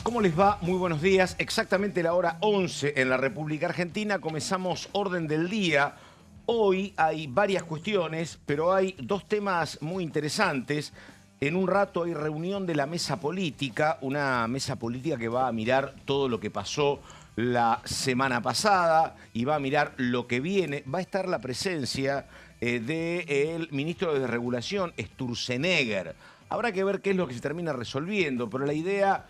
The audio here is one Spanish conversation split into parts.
¿Cómo les va? Muy buenos días. Exactamente la hora 11 en la República Argentina. Comenzamos orden del día. Hoy hay varias cuestiones, pero hay dos temas muy interesantes. En un rato hay reunión de la mesa política, una mesa política que va a mirar todo lo que pasó la semana pasada y va a mirar lo que viene. Va a estar la presencia del ministro de Regulación, Sturzenegger. Habrá que ver qué es lo que se termina resolviendo, pero la idea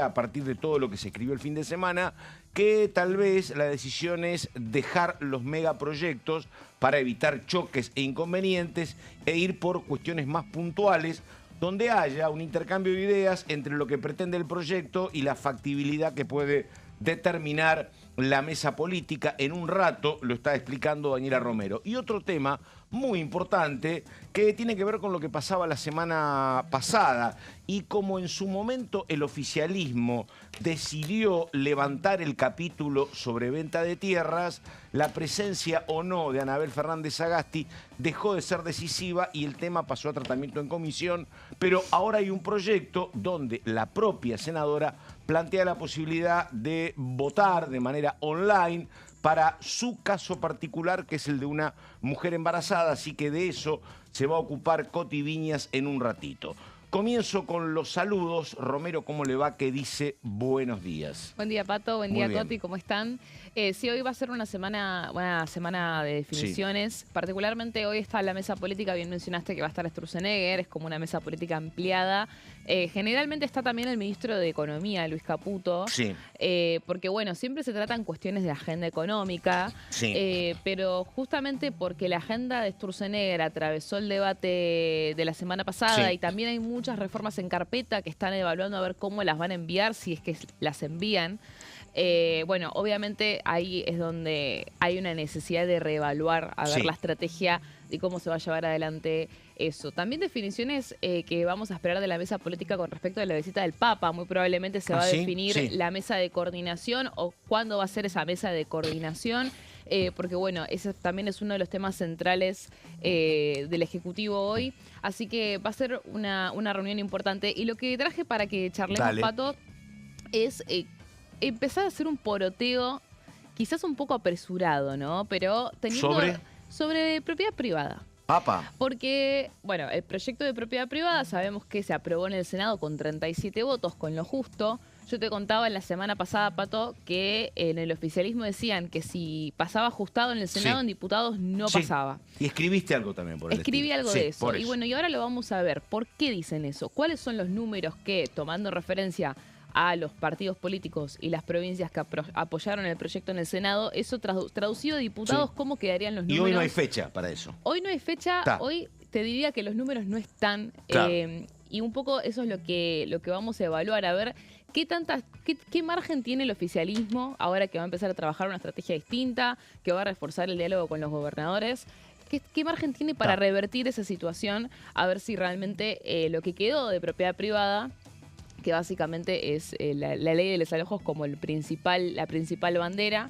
a partir de todo lo que se escribió el fin de semana, que tal vez la decisión es dejar los megaproyectos para evitar choques e inconvenientes e ir por cuestiones más puntuales, donde haya un intercambio de ideas entre lo que pretende el proyecto y la factibilidad que puede determinar la mesa política. En un rato lo está explicando Daniela Romero. Y otro tema muy importante que tiene que ver con lo que pasaba la semana pasada y como en su momento el oficialismo decidió levantar el capítulo sobre venta de tierras, la presencia o no de Anabel Fernández Sagasti dejó de ser decisiva y el tema pasó a tratamiento en comisión, pero ahora hay un proyecto donde la propia senadora plantea la posibilidad de votar de manera online para su caso particular, que es el de una mujer embarazada, así que de eso se va a ocupar Coti Viñas en un ratito. Comienzo con los saludos. Romero, ¿cómo le va? ¿Qué dice? Buenos días. Buen día, Pato. Buen Muy día, bien. Coti. ¿Cómo están? Sí, hoy va a ser una semana de definiciones. Sí. Particularmente hoy está la mesa política, bien mencionaste que va a estar Sturzenegger, es como una mesa política ampliada. Generalmente está también el ministro de Economía, Luis Caputo. Sí. Porque, bueno, siempre se tratan cuestiones de agenda económica. Sí. Pero justamente porque la agenda de Sturzenegger atravesó el debate de la semana pasada, Sí. y también hay muchas reformas en carpeta que están evaluando a ver cómo las van a enviar, si es que las envían. Bueno, obviamente ahí es donde hay una necesidad de reevaluar, a ver la estrategia de cómo se va a llevar adelante eso. También definiciones que vamos a esperar de la mesa política con respecto a la visita del Papa. Muy probablemente se va a definir la mesa de coordinación o cuándo va a ser esa mesa de coordinación. Porque bueno, ese también es uno de los temas centrales del Ejecutivo hoy. Así que va a ser una reunión importante. Y lo que traje para que charlemos, Pato, es empezar a hacer un poroteo, quizás un poco apresurado, ¿no? Pero teniendo sobre propiedad privada. Papa. Porque, bueno, el proyecto de propiedad privada sabemos que se aprobó en el Senado con 37 votos, con lo justo. Yo te contaba en la semana pasada, Pato, que en el oficialismo decían que si pasaba ajustado en el Senado, en diputados no pasaba. Y escribiste algo también por el Escribí algo de eso. Y bueno, y ahora lo vamos a ver. ¿Por qué dicen eso? ¿Cuáles son los números que, tomando referencia a los partidos políticos y las provincias que apoyaron el proyecto en el Senado, eso traducido a diputados, cómo quedarían los números? Y hoy no hay fecha para eso. Hoy no hay fecha. Hoy te diría que los números no están. Y un poco eso es lo que vamos a evaluar, a ver qué margen tiene el oficialismo ahora que va a empezar a trabajar una estrategia distinta, que va a reforzar el diálogo con los gobernadores. ¿Qué margen tiene para revertir esa situación? A ver si realmente lo que quedó de propiedad privada, que básicamente es la ley de desalojos como la principal bandera,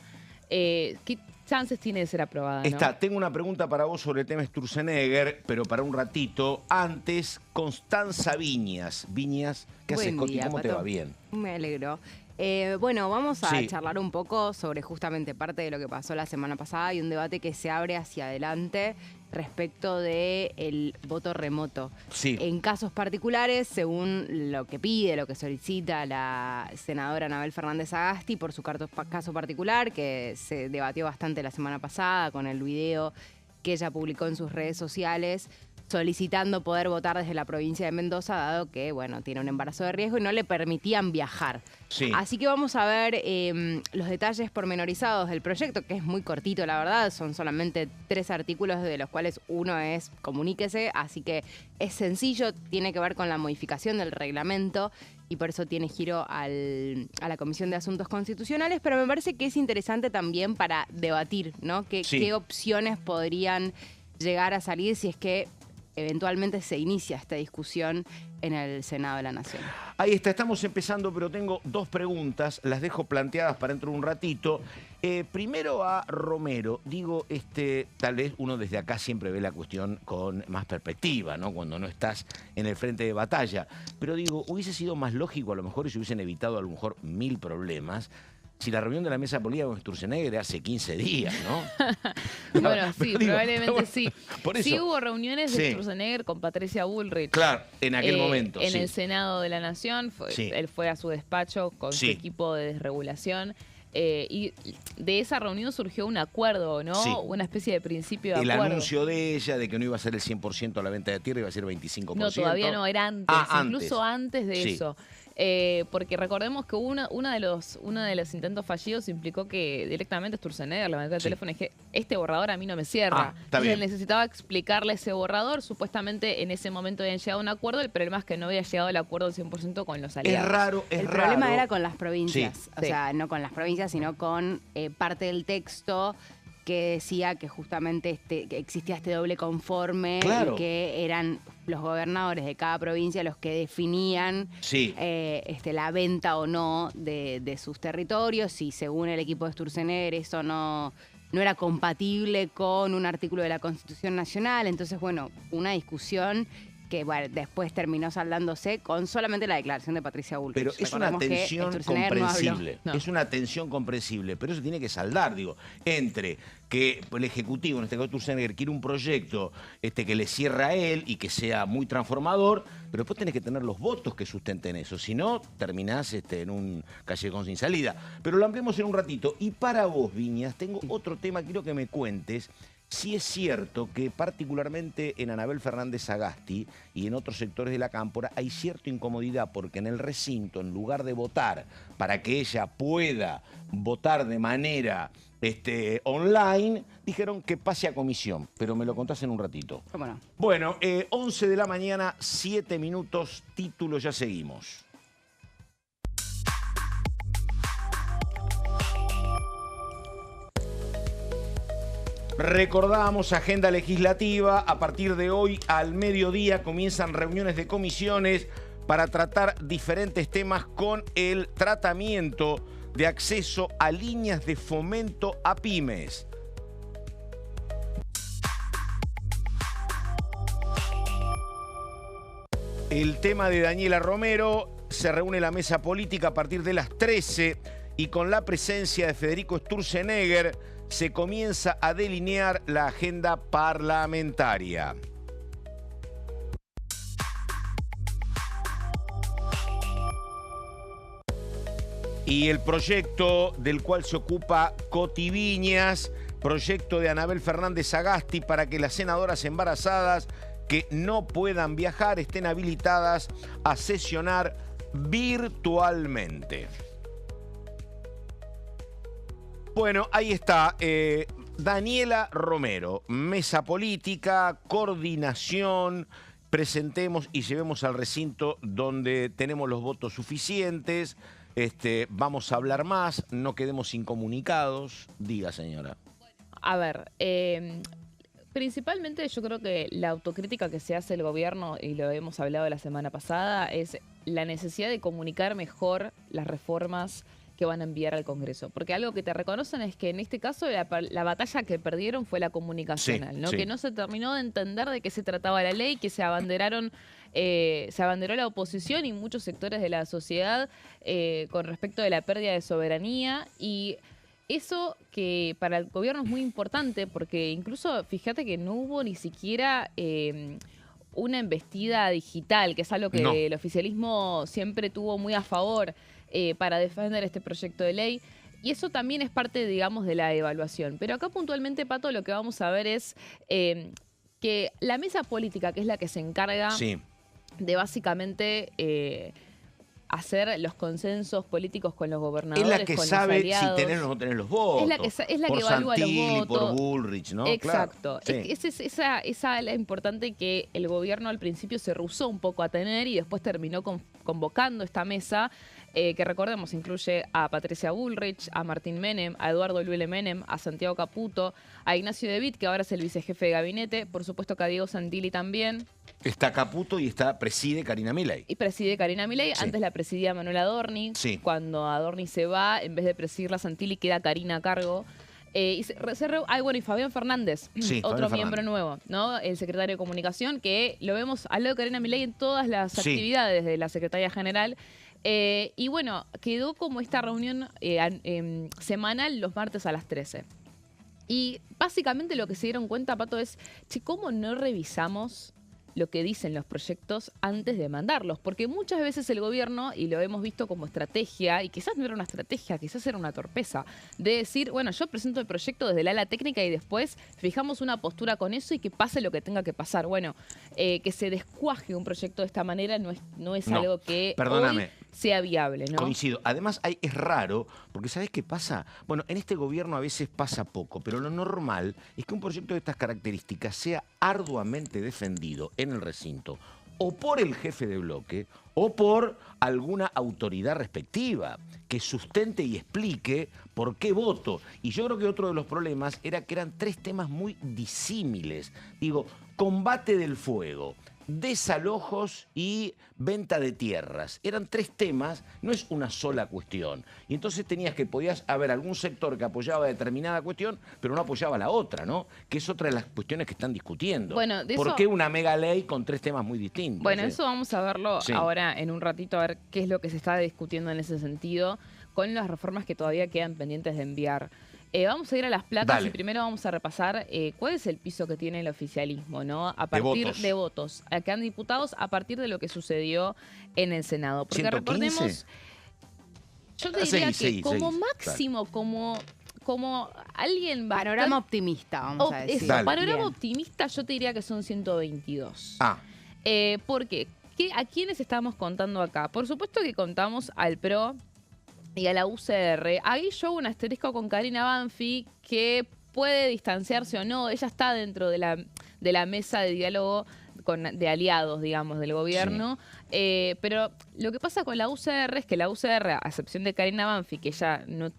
¿qué chances tiene de ser aprobada? Tengo una pregunta para vos sobre el tema Sturzenegger, pero para un ratito. Antes, Constanza Viñas. Viñas, ¿qué haces, Coti? ¿Cómo te va? Bien. Me alegro. Bueno, vamos a charlar un poco sobre justamente parte de lo que pasó la semana pasada y un debate que se abre hacia adelante respecto del voto remoto. En casos particulares, según lo que pide, lo que solicita la senadora Anabel Fernández Sagasti por su caso particular, que se debatió bastante la semana pasada con el video que ella publicó en sus redes sociales, solicitando poder votar desde la provincia de Mendoza, dado que, bueno, tiene un embarazo de riesgo y no le permitían viajar. Así que vamos a ver los detalles pormenorizados del proyecto, que es muy cortito, la verdad. Son solamente 3 artículos, de los cuales uno es comuníquese, así que es sencillo, tiene que ver con la modificación del reglamento y por eso tiene giro a la Comisión de Asuntos Constitucionales, pero me parece que es interesante también para debatir, ¿no? ¿Qué opciones podrían llegar a salir si es que eventualmente se inicia esta discusión en el Senado de la Nación. Ahí está, estamos empezando, pero tengo dos preguntas, las dejo planteadas para dentro de un ratito. Primero a Romero, digo, tal vez uno desde acá siempre ve la cuestión con más perspectiva, ¿no? Cuando no estás en el frente de batalla. Pero digo, hubiese sido más lógico a lo mejor y se hubiesen evitado a lo mejor 1000 problemas si la reunión de la mesa política con Sturzenegger era hace 15 días, ¿no? Bueno, sí, probablemente bueno, sí. Por eso, sí hubo reuniones de Sturzenegger con Patricia Bullrich. Claro, en aquel momento. En el Senado de la Nación, él fue a su despacho con su equipo de desregulación. Y de esa reunión surgió un acuerdo, ¿no? Sí. Una especie de principio de acuerdo. El anuncio de ella de que no iba a ser el 100% a la venta de tierra, iba a ser 25%. No, todavía no, era antes, incluso antes de eso. Porque recordemos que uno de los intentos fallidos implicó que directamente Sturzenegger levantó el teléfono y dije, este borrador a mí no me cierra. Entonces él necesitaba explicarle ese borrador. Supuestamente en ese momento habían llegado a un acuerdo, el problema es que no había llegado al acuerdo al 100% con los aliados. Es raro, el problema era con las provincias. O sea, no con las provincias, sino con parte del texto que decía que justamente que existía este doble conforme y que eran los gobernadores de cada provincia los que definían la venta o no de sus territorios, y según el equipo de Sturzenegger eso no era compatible con un artículo de la Constitución Nacional. Entonces, bueno, una discusión que después terminó saldándose con solamente la declaración de Patricia Bullrich. Pero es una tensión comprensible. No. Es una tensión comprensible, pero eso tiene que saldar, digo, entre que el Ejecutivo, en este caso Sturzenegger, quiere un proyecto que le cierra a él y que sea muy transformador, pero después tenés que tener los votos que sustenten eso, si no, terminás en un callejón sin salida. Pero lo ampliamos en un ratito. Y para vos, Viñas, tengo otro tema, quiero que me cuentes. Sí es cierto que particularmente en Anabel Fernández Sagasti y en otros sectores de la Cámpora hay cierta incomodidad porque en el recinto, en lugar de votar para que ella pueda votar de manera online, dijeron que pase a comisión, pero me lo contás en un ratito. ¿Cómo no? Bueno, 11 de la mañana, 7 minutos, título, ya seguimos. Recordábamos agenda legislativa. A partir de hoy al mediodía comienzan reuniones de comisiones para tratar diferentes temas con el tratamiento de acceso a líneas de fomento a pymes. El tema de Daniela Romero, se reúne la mesa política a partir de las 13 y con la presencia de Federico Sturzenegger se comienza a delinear la agenda parlamentaria. Y el proyecto del cual se ocupa Coti Viñas, proyecto de Anabel Fernández Sagasti para que las senadoras embarazadas que no puedan viajar estén habilitadas a sesionar virtualmente. Bueno, ahí está. Daniela Romero, mesa política, coordinación, presentemos y llevemos al recinto donde tenemos los votos suficientes. Vamos a hablar más, no quedemos incomunicados. Diga, señora. A ver, principalmente yo creo que la autocrítica que se hace el gobierno, y lo hemos hablado la semana pasada, es la necesidad de comunicar mejor las reformas que van a enviar al Congreso. Porque algo que te reconocen es que en este caso la batalla que perdieron fue la comunicacional, ¿no? Que no se terminó de entender de qué se trataba la ley, que se abanderó la oposición y muchos sectores de la sociedad con respecto de la pérdida de soberanía, y eso que para el gobierno es muy importante porque incluso fíjate que no hubo ni siquiera una embestida digital, que es algo que el oficialismo siempre tuvo muy a favor para defender este proyecto de ley. Y eso también es parte, digamos, de la evaluación. Pero acá puntualmente, Pato, lo que vamos a ver es que la mesa política, que es la que se encarga de básicamente hacer los consensos políticos con los gobernadores, es la que con sabe los aliados. si tener o no tener los votos. Es la que evalúa Santilli, los votos. por Bullrich, ¿no? Exacto. Claro, sí. Esa es la importante que el gobierno al principio se rehusó un poco a tener y después terminó convocando esta mesa, que recordemos incluye a Patricia Bullrich, a Martín Menem, a Eduardo Luile Menem, a Santiago Caputo, a Ignacio De Witt, que ahora es el vicejefe de gabinete, por supuesto que a Diego Santilli también. Está Caputo y preside Karina Milei. Y preside Karina Milei, Sí. antes la presidía Manuel Adorni. Sí. Cuando Adorni se va, en vez de presidirla Santilli, queda Karina a cargo. Y Fabián Fernández, Sí, otro Fabián miembro Fernández. nuevo, ¿no? El secretario de Comunicación, que lo vemos al lado de Karina Milei en todas las Sí. actividades de la Secretaría General. Y bueno, quedó como esta reunión semanal los martes a las 13. Y básicamente lo que se dieron cuenta, Pato, es, che, ¿cómo no revisamos lo que dicen los proyectos antes de mandarlos? Porque muchas veces el gobierno, y lo hemos visto como estrategia, y quizás no era una estrategia, quizás era una torpeza, de decir, bueno, yo presento el proyecto desde el ala técnica y después fijamos una postura con eso y que pase lo que tenga que pasar. Bueno, que se descuaje un proyecto de esta manera no es No, algo que perdóname. hoy sea viable, ¿no? Coincido. Además, es raro, porque ¿sabés qué pasa? Bueno, en este gobierno a veces pasa poco, pero lo normal es que un proyecto de estas características sea arduamente defendido en el recinto, o por el jefe de bloque, o por alguna autoridad respectiva, que sustente y explique por qué voto. Y yo creo que otro de los problemas era que eran tres temas muy disímiles. Digo, combate del fuego, desalojos y venta de tierras. Eran tres temas, no es una sola cuestión. Y entonces podías haber algún sector que apoyaba determinada cuestión, pero no apoyaba la otra, ¿no? Que es otra de las cuestiones que están discutiendo. Bueno, de ¿Por eso- qué una mega ley con tres temas muy distintos? Bueno, ¿sí? eso vamos a verlo Sí. ahora en un ratito, a ver qué es lo que se está discutiendo en ese sentido, con las reformas que todavía quedan pendientes de enviar. Vamos a ir a las placas Dale. y primero vamos a repasar cuál es el piso que tiene el oficialismo, ¿no? A partir votos. de votos. Quedan diputados a partir de lo que sucedió en el Senado. Porque 115. recordemos, yo te Ah, diría seguí, que como seguí. máximo, como alguien Panorama optimista, vamos a decir. eso, Dale. panorama Bien. optimista, yo te diría que son 122. Ah, ¿Por qué? ¿A quiénes estamos contando acá? Por supuesto que contamos al PRO y a la UCR. Ahí yo hago un asterisco con Karina Banfi, que puede distanciarse o no. Ella está dentro de la mesa de diálogo de aliados, digamos, del gobierno. Pero lo que pasa con la UCR es que la UCR, a excepción de Karina Banfi, que ya no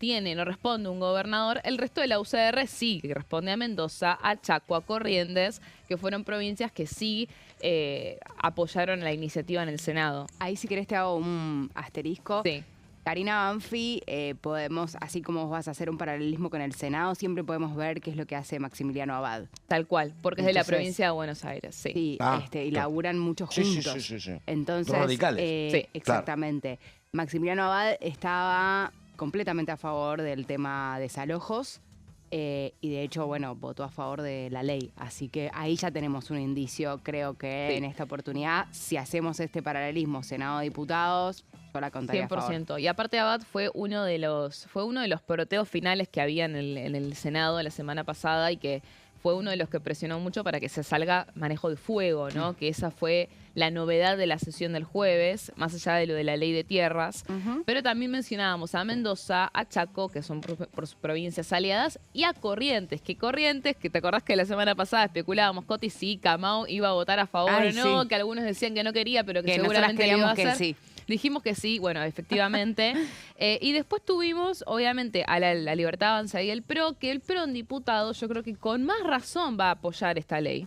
responde a un gobernador, el resto de la UCR sí, que responde a Mendoza, a Chaco, a Corrientes, que fueron provincias que sí apoyaron la iniciativa en el Senado. Ahí si querés te hago un asterisco. Sí. Karina Banfi, podemos, así como vos vas a hacer un paralelismo con el Senado, siempre podemos ver qué es lo que hace Maximiliano Abad. Tal cual, porque es de la Entonces, provincia de Buenos Aires, sí. Sí, y claro. laburan mucho Sí, sí, juntos. sí. Entonces, Dos radicales. Sí, exactamente. Maximiliano Abad estaba completamente a favor del tema desalojos y de hecho, bueno, votó a favor de la ley. Así que ahí ya tenemos un indicio, creo que Sí. en esta oportunidad, si hacemos este paralelismo Senado-Diputados, yo la contaría a favor. 100%. Y aparte Abad fue uno de los proteos finales que había en el Senado la semana pasada y que fue uno de los que presionó mucho para que se salga manejo de fuego, ¿no? Que esa fue la novedad de la sesión del jueves, más allá de lo de la ley de tierras. Ujú. Pero también mencionábamos a Mendoza, a Chaco, que son por provincias aliadas, y a Corrientes, que te acordás que la semana pasada especulábamos, Coti, sí, Camau iba a votar a favor Ay, o no, sí. que algunos decían que no quería, pero que Que nosotras seguramente lo iba a creíamos hacer. que sí. Dijimos que sí, bueno, efectivamente. Y después tuvimos, obviamente, a la Libertad Avanza y el PRO, que el PRO en diputados yo creo que con más razón va a apoyar esta ley.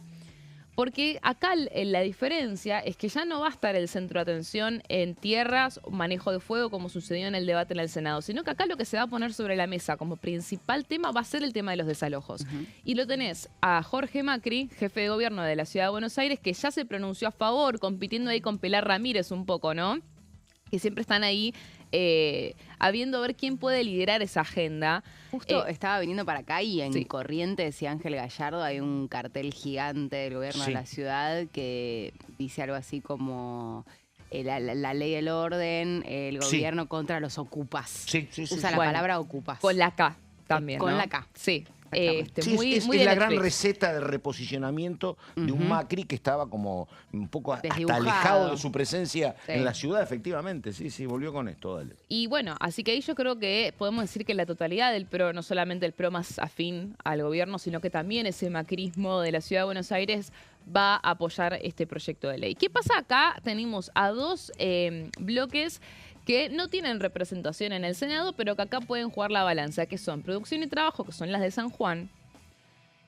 Porque acá la diferencia es que ya no va a estar el centro de atención en tierras, manejo de fuego, como sucedió en el debate en el Senado, sino que acá lo que se va a poner sobre la mesa como principal tema va a ser el tema de los desalojos. Y lo tenés a Jorge Macri, jefe de gobierno de la Ciudad de Buenos Aires, que ya se pronunció a favor, compitiendo ahí con Pilar Ramírez un poco, ¿no? Que siempre están ahí habiendo ver quién puede liderar esa agenda. Justo estaba viniendo para acá y en sí. Corrientes y Ángel Gallardo hay un cartel gigante del gobierno Sí. de la ciudad que dice algo así como la ley del orden, el Sí. gobierno contra los ocupas. Sí. Usa la Bueno, palabra ocupas. Con la K también, Con ¿no? la K. Sí. Sí, muy es de la gran Netflix. receta de reposicionamiento de un Macri que estaba como un poco hasta Desdibujado. alejado de su presencia Sí. en la ciudad, efectivamente. Sí, volvió con esto, dale. Y bueno, así que ahí yo creo que podemos decir que la totalidad del PRO, no solamente el PRO más afín al gobierno, sino que también ese macrismo de la Ciudad de Buenos Aires va a apoyar este proyecto de ley. ¿Qué pasa acá? Tenemos a dos bloques que no tienen representación en el Senado, pero que acá pueden jugar la balanza, que son Producción y Trabajo, que son las de San Juan.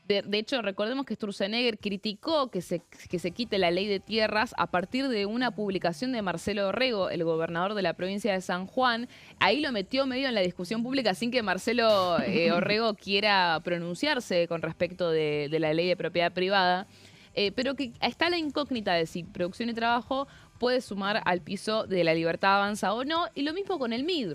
De hecho, recordemos que Sturzenegger criticó que se quite la ley de tierras a partir de una publicación de Marcelo Orrego, el gobernador de la provincia de San Juan. Ahí lo metió medio en la discusión pública sin que Marcelo Orrego quiera pronunciarse con respecto de la ley de propiedad privada. Pero que está la incógnita de si Producción y Trabajo puede sumar al piso de la Libertad Avanza o no. Y lo mismo con el MID,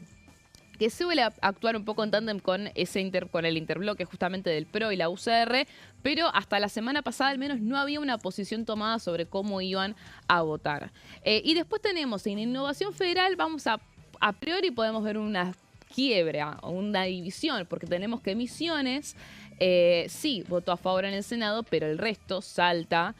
que suele actuar un poco en tándem con el interbloque justamente del PRO y la UCR, pero hasta la semana pasada al menos no había una posición tomada sobre cómo iban a votar. Y después tenemos en Innovación Federal, a priori podemos ver una quiebra o una división, porque tenemos que Misiones sí votó a favor en el Senado, pero el resto, Salta,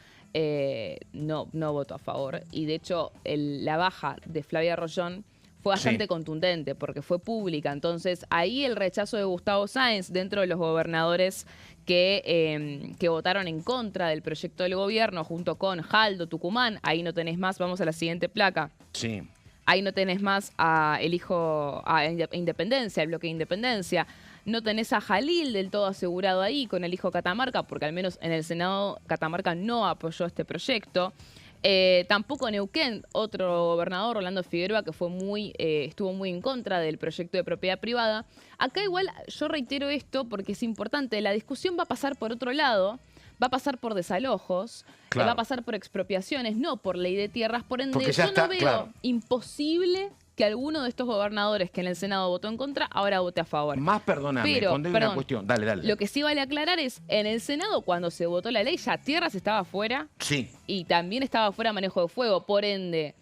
no votó a favor. Y de hecho la baja de Flavia Rollón fue bastante contundente porque fue pública. Entonces, ahí el rechazo de Gustavo Sáenz dentro de los gobernadores que votaron en contra del proyecto del gobierno, junto con Jaldo, Tucumán. Ahí no tenés más, vamos a la siguiente placa. Sí. Ahí no tenés más a Independencia, el bloque de Independencia. No tenés a Jalil del todo asegurado ahí con el hijo Catamarca, porque al menos en el Senado Catamarca no apoyó este proyecto. Tampoco Neuquén, otro gobernador, Orlando Figueroa, que estuvo muy en contra del proyecto de propiedad privada. Acá igual yo reitero esto porque es importante, la discusión va a pasar por otro lado, va a pasar por desalojos, Claro. va a pasar por expropiaciones, no por ley de tierras, por ende Porque ya yo está, no veo claro. imposible que alguno de estos gobernadores que en el Senado votó en contra, ahora vote a favor. Más perdóname, Pero, cuando hay perdón, una cuestión. Dale. Lo que sí vale aclarar es, en el Senado cuando se votó la ley, ya tierras estaba fuera Sí. y también estaba fuera manejo de fuego, por ende,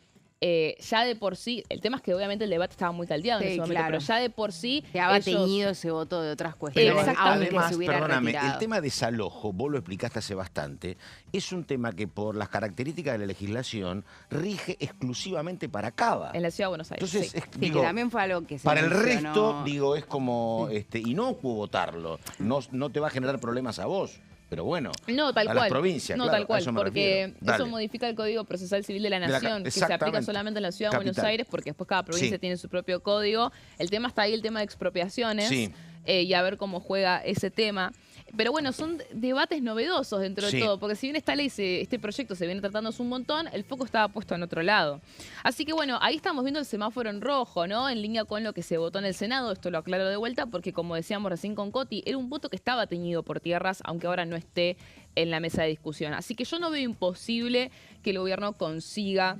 ya de por sí, el tema es que obviamente el debate estaba muy caldeado en Sí, ese momento, claro. pero ya de por sí Quedaba ellos- teñido ese voto de otras Pero cuestiones, Exactamente. aunque se hubiera perdóname, retirado. el tema de desalojo, vos lo explicaste hace bastante, es un tema que por las características de la legislación rige exclusivamente para Cava. en la Ciudad de Buenos Aires. Entonces, sí. Sí, que también fue algo que se para el mencionó. resto, digo, es como inocuo votarlo. No te va a generar problemas a vos. Pero bueno, No, tal a cual. las provincias, No, claro, tal a cual, eso me porque refiero. Dale. eso modifica el Código Procesal Civil de la De la Nación, que se aplica exactamente. solamente en la Ciudad de Buenos Capital. Aires, porque después cada provincia Sí. tiene su propio código. El tema está ahí, el tema de expropiaciones, Sí. y a ver cómo juega ese tema. Pero bueno, son debates novedosos dentro Sí. de todo, porque si bien esta ley, este proyecto se viene tratándose un montón, el foco estaba puesto en otro lado. Así que bueno, ahí estamos viendo el semáforo en rojo, ¿no? En línea con lo que se votó en el Senado, esto lo aclaro de vuelta, porque como decíamos recién con Coti, era un voto que estaba teñido por tierras, aunque ahora no esté en la mesa de discusión. Así que yo no veo imposible que el gobierno consiga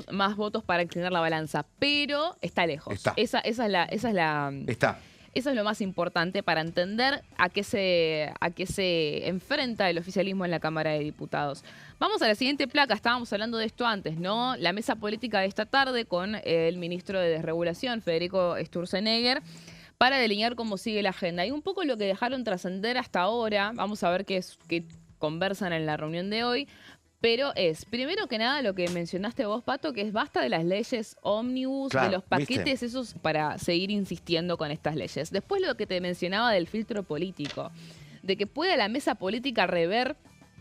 más votos para inclinar la balanza, pero está lejos. Está. Esa es la Está. eso es lo más importante para entender a qué se enfrenta el oficialismo en la Cámara de Diputados. Vamos a la siguiente placa, estábamos hablando de esto antes, ¿no? La mesa política de esta tarde con el ministro de Desregulación, Federico Sturzenegger, para delinear cómo sigue la agenda. Y un poco lo que dejaron trascender hasta ahora, vamos a ver qué conversan en la reunión de hoy, pero es, primero que nada, lo que mencionaste vos, Pato, que es basta de las leyes ómnibus, Claro, de los paquetes ¿viste? esos para seguir insistiendo con estas leyes. Después lo que te mencionaba del filtro político, de que pueda la mesa política rever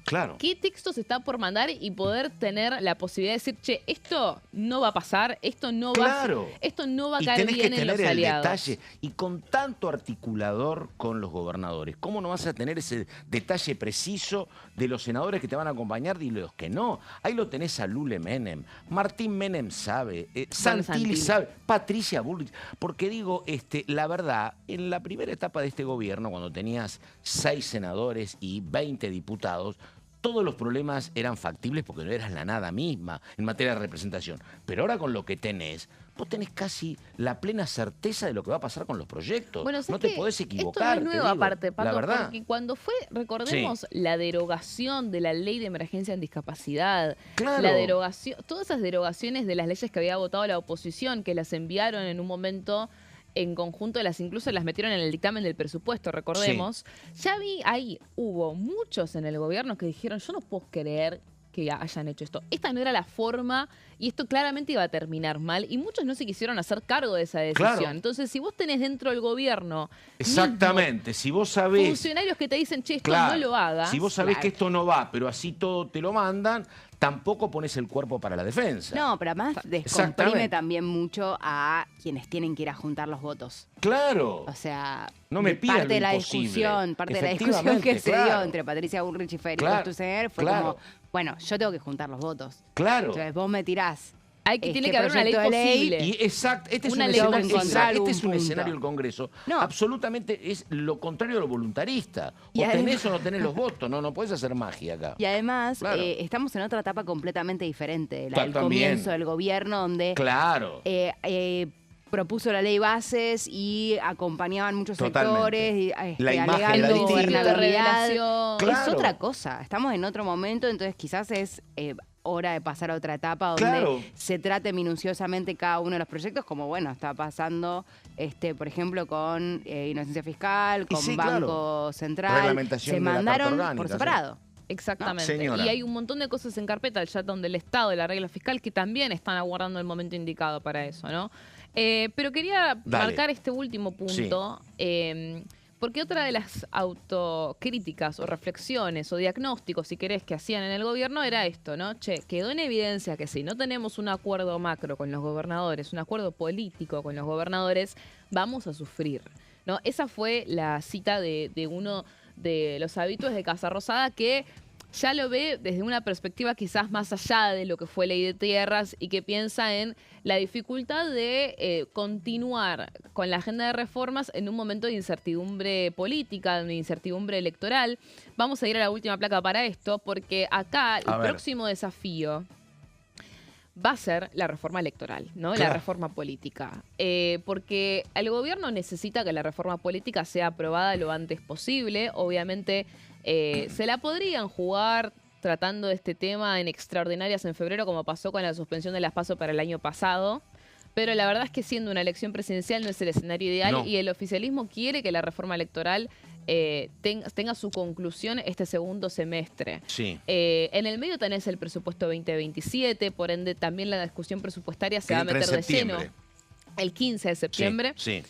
Claro. qué texto se está por mandar y poder tener la posibilidad de decir, che, esto no va a pasar, esto no Claro. va a Y caer tenés bien que en los tener el aliados. detalle. Y con tanto articulador con los gobernadores, ¿cómo no vas a tener ese detalle preciso de los senadores que te van a acompañar y los que no? Ahí lo tenés a Lule Menem, Martín Menem sabe, Santilli Santilli. sabe, Patricia Bullrich. Porque digo, la verdad, en la primera etapa de este gobierno, cuando tenías 6 senadores y 20 diputados, todos los problemas eran factibles porque no eras la nada misma en materia de representación. Pero ahora con lo que tenés, vos tenés casi la plena certeza de lo que va a pasar con los proyectos. Bueno, ¿sabes no te qué? podés Esto equivocar. no es te nuevo digo, aparte, Pato, la verdad. porque cuando fue, recordemos, la derogación de la ley de emergencia en discapacidad, Claro. la derogación, todas esas derogaciones de las leyes que había votado la oposición, que las enviaron en un momento en conjunto incluso las metieron en el dictamen del presupuesto, recordemos. Ya hubo muchos en el gobierno que dijeron, yo no puedo creer que hayan hecho esto. Esta no era la forma y esto claramente iba a terminar mal y muchos no se quisieron hacer cargo de esa decisión. Claro. Entonces, si vos tenés dentro del gobierno exactamente, si vos sabés funcionarios que te dicen, che, esto no lo hagas. Si vos sabés que esto no va, pero así todo te lo mandan, tampoco pones el cuerpo para la defensa. No, pero además descomprime también mucho a quienes tienen que ir a juntar los votos. Claro. O sea, no me pidan parte de la discusión que se dio entre Patricia Bullrich y Federico Stussener fue como, bueno, yo tengo que juntar los votos. Claro. Entonces vos me tirás. Tiene que haber una ley posible. Y exacto, este es un escenario del Congreso. No. Absolutamente es lo contrario a lo voluntarista. O tenés o no tenés los votos, no puedes hacer magia acá. Y además, estamos en otra etapa completamente diferente, la del comienzo del gobierno, donde propuso la ley bases y acompañaban muchos sectores alegando gobernabilidad. Es otra cosa, estamos en otro momento, entonces quizás es hora de pasar a otra etapa donde se trate minuciosamente cada uno de los proyectos, como bueno, está pasando, por ejemplo, con inocencia fiscal, con Banco Central, se mandaron por separado. Exactamente. Y hay un montón de cosas en carpeta, el chat donde el Estado y la regla fiscal que también están aguardando el momento indicado para eso, ¿no? Pero quería marcar este último punto, porque otra de las autocríticas o reflexiones o diagnósticos, si querés, que hacían en el gobierno era esto, ¿no? Che, quedó en evidencia que si no tenemos un acuerdo macro con los gobernadores, un acuerdo político con los gobernadores, vamos a sufrir, ¿no? Esa fue la cita de uno de los habitués de Casa Rosada, que ya lo ve desde una perspectiva quizás más allá de lo que fue Ley de Tierras y que piensa en la dificultad de continuar con la agenda de reformas en un momento de incertidumbre política, de incertidumbre electoral. Vamos a ir a la última placa para esto, porque acá el próximo desafío va a ser la reforma electoral, ¿no? Claro. La reforma política. Porque el gobierno necesita que la reforma política sea aprobada lo antes posible. Obviamente se la podrían jugar tratando de este tema en extraordinarias en febrero, como pasó con la suspensión de las PASO para el año pasado. Pero la verdad es que siendo una elección presidencial no es el escenario ideal y el oficialismo quiere que la reforma electoral tenga su conclusión este segundo semestre. Sí. En el medio tenés el presupuesto 2027, por ende también la discusión presupuestaria se va a meter de lleno el 15 de septiembre. Sí.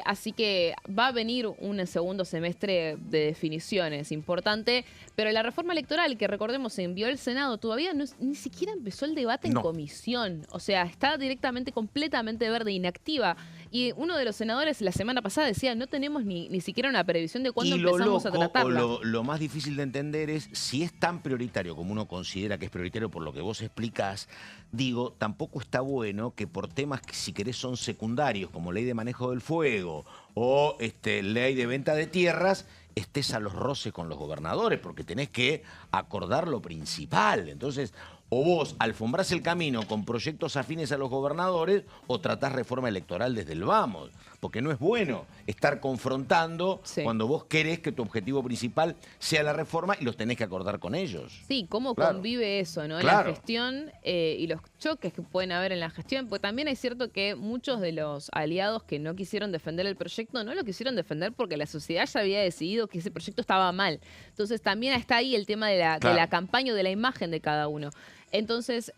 Así que va a venir un segundo semestre de definiciones importante, pero la reforma electoral, que recordemos se envió al Senado, todavía ni siquiera empezó el debate en comisión. O sea, está directamente, completamente verde, inactiva. Y uno de los senadores la semana pasada decía, no tenemos ni siquiera una previsión de cuándo empezamos a tratarla. Lo más difícil de entender es, si es tan prioritario como uno considera que es prioritario por lo que vos explicás, digo, tampoco está bueno que por temas que si querés son secundarios, como ley de manejo del fuego o ley de venta de tierras, estés a los roces con los gobernadores, porque tenés que acordar lo principal. Entonces, o vos alfombrás el camino con proyectos afines a los gobernadores o tratás reforma electoral desde el vamos. Porque no es bueno estar confrontando cuando vos querés que tu objetivo principal sea la reforma y los tenés que acordar con ellos. Sí, cómo convive eso, ¿no? La gestión y los choques que pueden haber en la gestión. Porque también es cierto que muchos de los aliados que no quisieron defender el proyecto no lo quisieron defender porque la sociedad ya había decidido que ese proyecto estaba mal. Entonces también está ahí el tema de la campaña o de la imagen de cada uno. Entonces,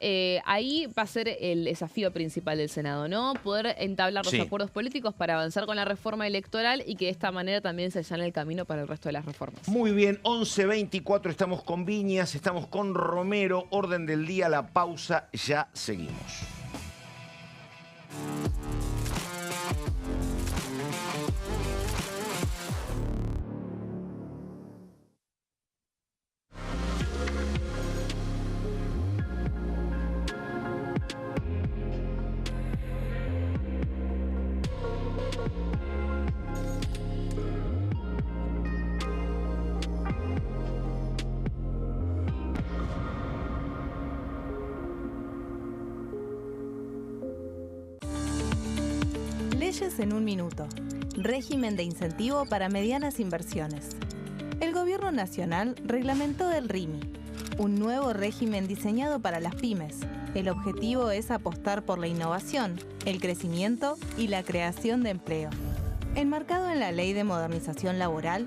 ahí va a ser el desafío principal del Senado, ¿no? Poder entablar los acuerdos políticos para avanzar con la reforma electoral y que de esta manera también se allane el camino para el resto de las reformas. Muy bien, 11:24, estamos con Viñas, estamos con Romero, orden del día, la pausa, ya seguimos. Leyes en un minuto. Régimen de incentivo para medianas inversiones. El Gobierno Nacional reglamentó el RIMI, un nuevo régimen diseñado para las pymes. El objetivo es apostar por la innovación, el crecimiento y la creación de empleo. Enmarcado en la Ley de Modernización Laboral,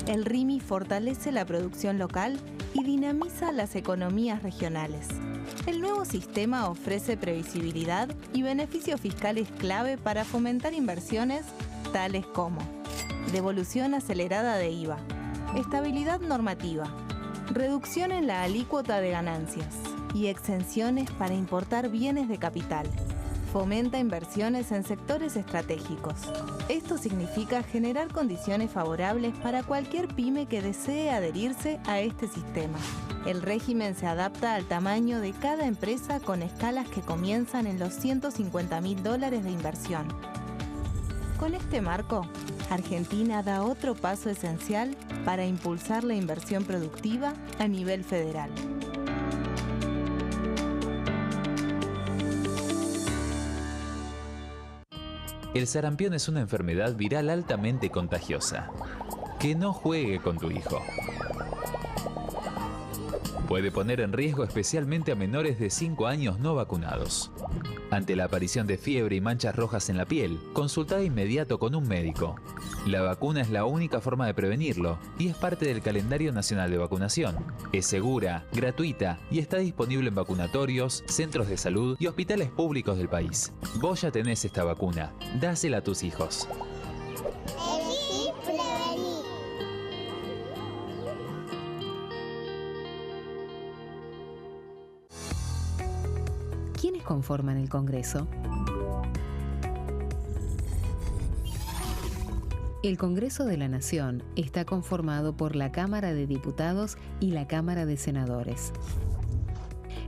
el RIMI fortalece la producción local y dinamiza las economías regionales. El nuevo sistema ofrece previsibilidad y beneficios fiscales clave para fomentar inversiones tales como devolución acelerada de IVA, estabilidad normativa, reducción en la alícuota de ganancias y exenciones para importar bienes de capital. Fomenta inversiones en sectores estratégicos. Esto significa generar condiciones favorables para cualquier pyme que desee adherirse a este sistema. El régimen se adapta al tamaño de cada empresa con escalas que comienzan en los $150.000 de inversión. Con este marco, Argentina da otro paso esencial para impulsar la inversión productiva a nivel federal. El sarampión es una enfermedad viral altamente contagiosa. Que no juegue con tu hijo. Puede poner en riesgo especialmente a menores de 5 años no vacunados. Ante la aparición de fiebre y manchas rojas en la piel, consulta de inmediato con un médico. La vacuna es la única forma de prevenirlo y es parte del calendario nacional de vacunación. Es segura, gratuita y está disponible en vacunatorios, centros de salud y hospitales públicos del país. Vos ya tenés esta vacuna, dásela a tus hijos. Elegí prevenir. ¿Quiénes conforman el Congreso? El Congreso de la Nación está conformado por la Cámara de Diputados y la Cámara de Senadores.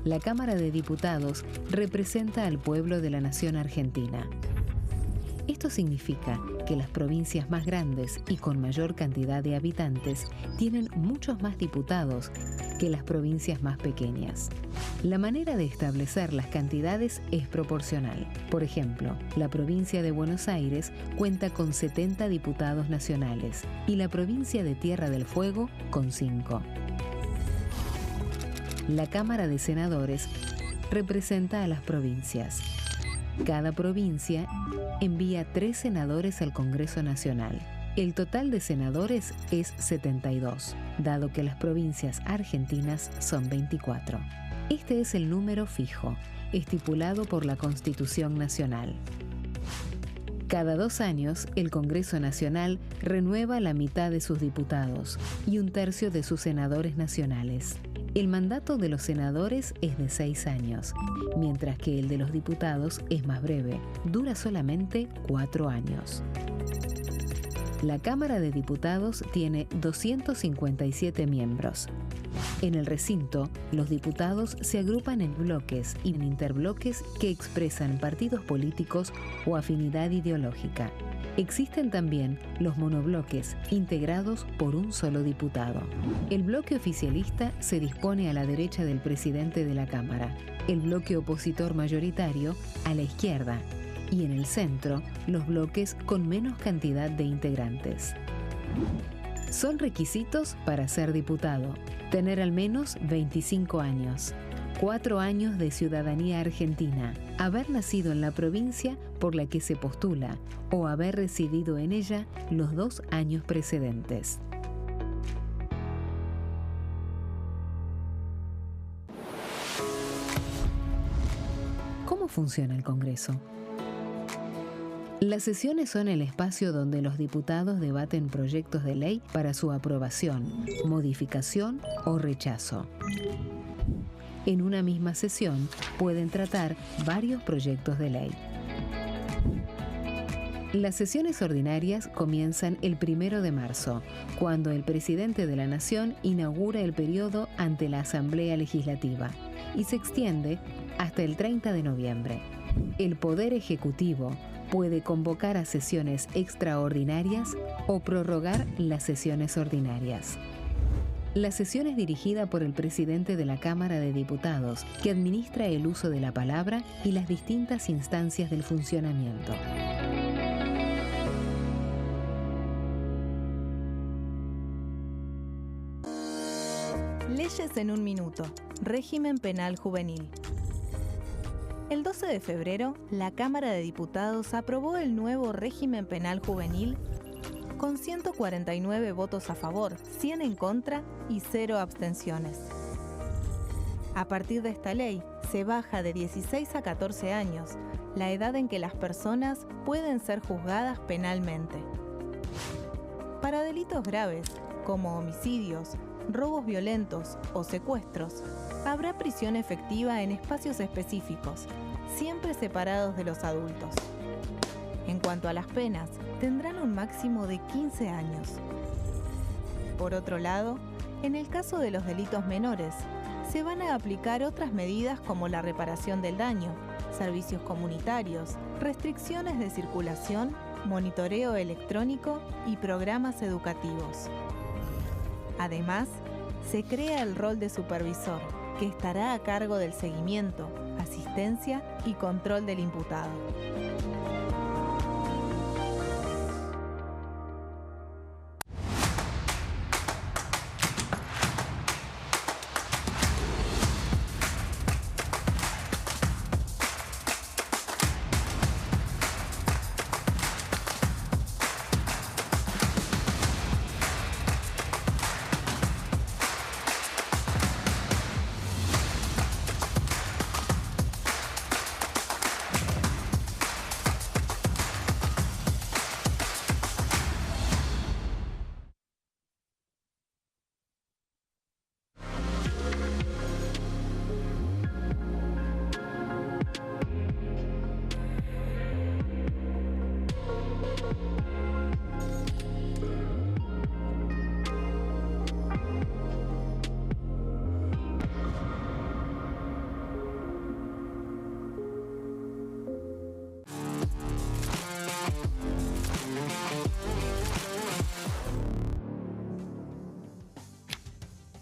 La Cámara de Diputados representa al pueblo de la nación argentina. Esto significa que las provincias más grandes y con mayor cantidad de habitantes tienen muchos más diputados que las provincias más pequeñas. La manera de establecer las cantidades es proporcional. Por ejemplo, la provincia de Buenos Aires cuenta con 70 diputados nacionales y la provincia de Tierra del Fuego con 5. La Cámara de Senadores representa a las provincias. Cada provincia envía 3 senadores al Congreso Nacional. El total de senadores es 72, dado que las provincias argentinas son 24. Este es el número fijo, estipulado por la Constitución Nacional. Cada 2 años, el Congreso Nacional renueva la mitad de sus diputados y 1/3 de sus senadores nacionales. El mandato de los senadores es de 6 años, mientras que el de los diputados es más breve, dura solamente 4 años. La Cámara de Diputados tiene 257 miembros. En el recinto, los diputados se agrupan en bloques y en interbloques que expresan partidos políticos o afinidad ideológica. Existen también los monobloques, integrados por un solo diputado. El bloque oficialista se dispone a la derecha del presidente de la Cámara, el bloque opositor mayoritario a la izquierda, y en el centro, los bloques con menos cantidad de integrantes. Son requisitos para ser diputado: tener al menos 25 años, 4 años de ciudadanía argentina, haber nacido en la provincia por la que se postula o haber residido en ella los 2 años precedentes. ¿Cómo funciona el Congreso? Las sesiones son el espacio donde los diputados debaten proyectos de ley para su aprobación, modificación o rechazo. En una misma sesión pueden tratar varios proyectos de ley. Las sesiones ordinarias comienzan el 1 de marzo, cuando el presidente de la Nación inaugura el periodo ante la Asamblea Legislativa, y se extiende hasta el 30 de noviembre. El Poder Ejecutivo puede convocar a sesiones extraordinarias o prorrogar las sesiones ordinarias. La sesión es dirigida por el presidente de la Cámara de Diputados, que administra el uso de la palabra y las distintas instancias del funcionamiento. Leyes Leyes en un minuto. Régimen penal juvenil. El 12 de febrero, la Cámara de Diputados aprobó el nuevo régimen penal juvenil con 149 votos a favor, 100 en contra y 0 abstenciones. A partir de esta ley, se baja de 16 a 14 años la edad en que las personas pueden ser juzgadas penalmente. Para delitos graves, como homicidios, robos violentos o secuestros, habrá prisión efectiva en espacios específicos, siempre separados de los adultos. En cuanto a las penas, tendrán un máximo de 15 años. Por otro lado, en el caso de los delitos menores, se van a aplicar otras medidas como la reparación del daño, servicios comunitarios, restricciones de circulación, monitoreo electrónico y programas educativos. Además, se crea el rol de supervisor, que estará a cargo del seguimiento, asistencia y control del imputado.